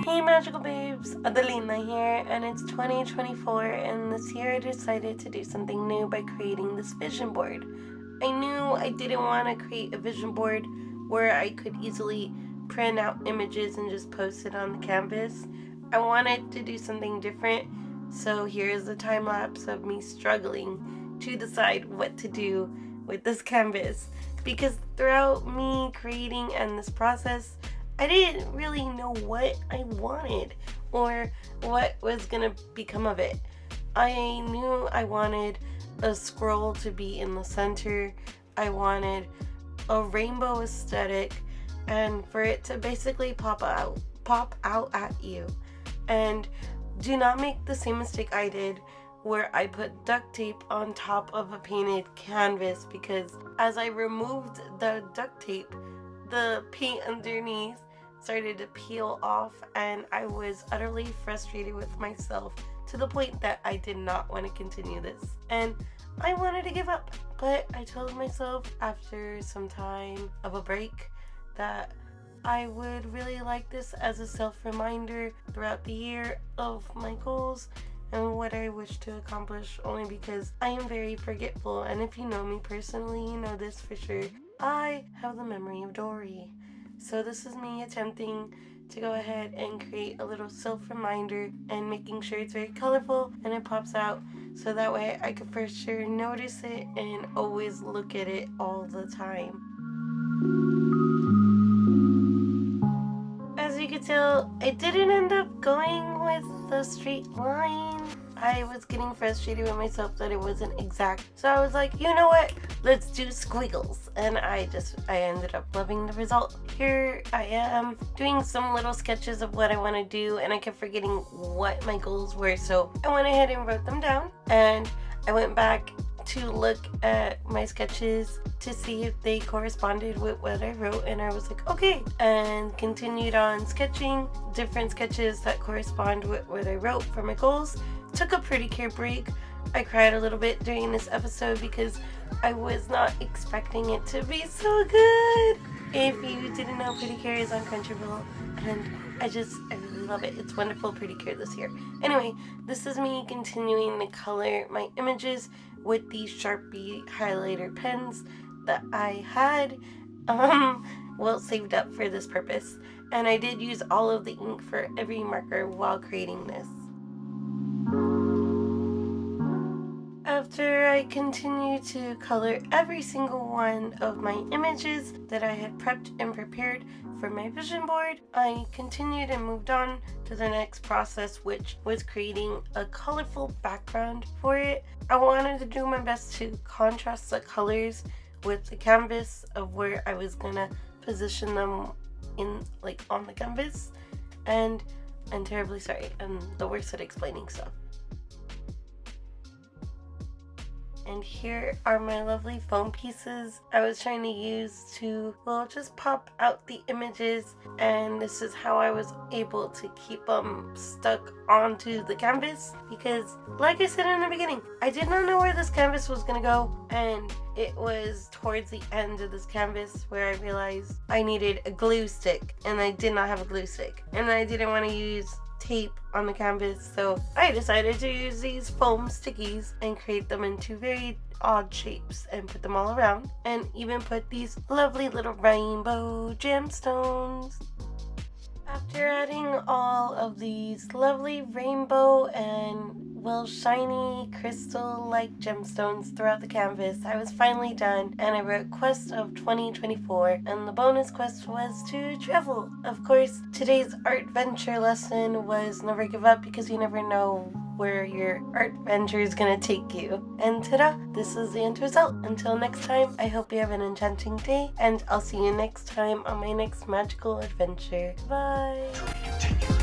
Hey magical babes, Adelina here, and it's 2024, and this year I decided to do something new by creating this vision board. I knew I didn't want to create a vision board where I could easily print out images and just post it on the canvas. I wanted to do something different, so here's a time lapse of me struggling to decide what to do with this canvas, because throughout me creating and this process, I didn't really know what I wanted or what was gonna become of it. I knew I wanted a scroll to be in the center. I wanted a rainbow aesthetic and for it to basically pop out at you. And do not make the same mistake I did where I put duct tape on top of a painted canvas, because as I removed the duct tape, the paint underneath started to peel off, and I was utterly frustrated with myself to the point that I did not want to continue this. And I wanted to give up, but I told myself after some time of a break that I would really like this as a self-reminder throughout the year of my goals and what I wish to accomplish, only because I am very forgetful, and if you know me personally, you know this for sure. I have the memory of Dory. So this is me attempting to go ahead and create a little self-reminder and making sure it's very colorful and it pops out, so that way I could for sure notice it and always look at it all the time. As you can tell, I didn't end up going with the straight line. I was getting frustrated with myself that it wasn't exact. So I was like, you know what? Let's do squiggles. And I ended up loving the result. Here I am doing some little sketches of what I want to do, and I kept forgetting what my goals were. So I went ahead and wrote them down, and I went back to look at my sketches to see if they corresponded with what I wrote, and I was like, okay, and continued on sketching different sketches that correspond with what I wrote for my goals. Took a Pretty Care break. I cried a little bit during this episode because I was not expecting it to be so good. If you didn't know, Pretty Care is on Crunchyroll, and I really love it. It's wonderful Pretty Care this year. Anyway, this is me continuing to color my images with these Sharpie highlighter pens that I had saved up for this purpose. And I did use all of the ink for every marker while creating this. After I continued to color every single one of my images that I had prepped and prepared for my vision board, I continued and moved on to the next process, which was creating a colorful background for it. I wanted to do my best to contrast the colors with the canvas of where I was gonna position them on the canvas, and I'm terribly sorry, I'm the worst at explaining stuff. And here are my lovely foam pieces I was trying to use to, just pop out the images, and this is how I was able to keep them stuck onto the canvas, because like I said in the beginning, I did not know where this canvas was gonna go, and it was towards the end of this canvas where I realized I needed a glue stick, and I did not have a glue stick, and I didn't want to use tape on the canvas, so I decided to use these foam stickies and create them into very odd shapes and put them all around, and even put these lovely little rainbow gemstones. After adding all of these lovely rainbow and shiny crystal-like gemstones throughout the canvas, I was finally done, and I wrote Quest of 2024, and the bonus quest was to travel. Of course, today's art venture lesson was never give up, because you never know where your art venture is gonna take you. And ta-da! This is the end result. Until next time, I hope you have an enchanting day, and I'll see you next time on my next magical adventure. Bye!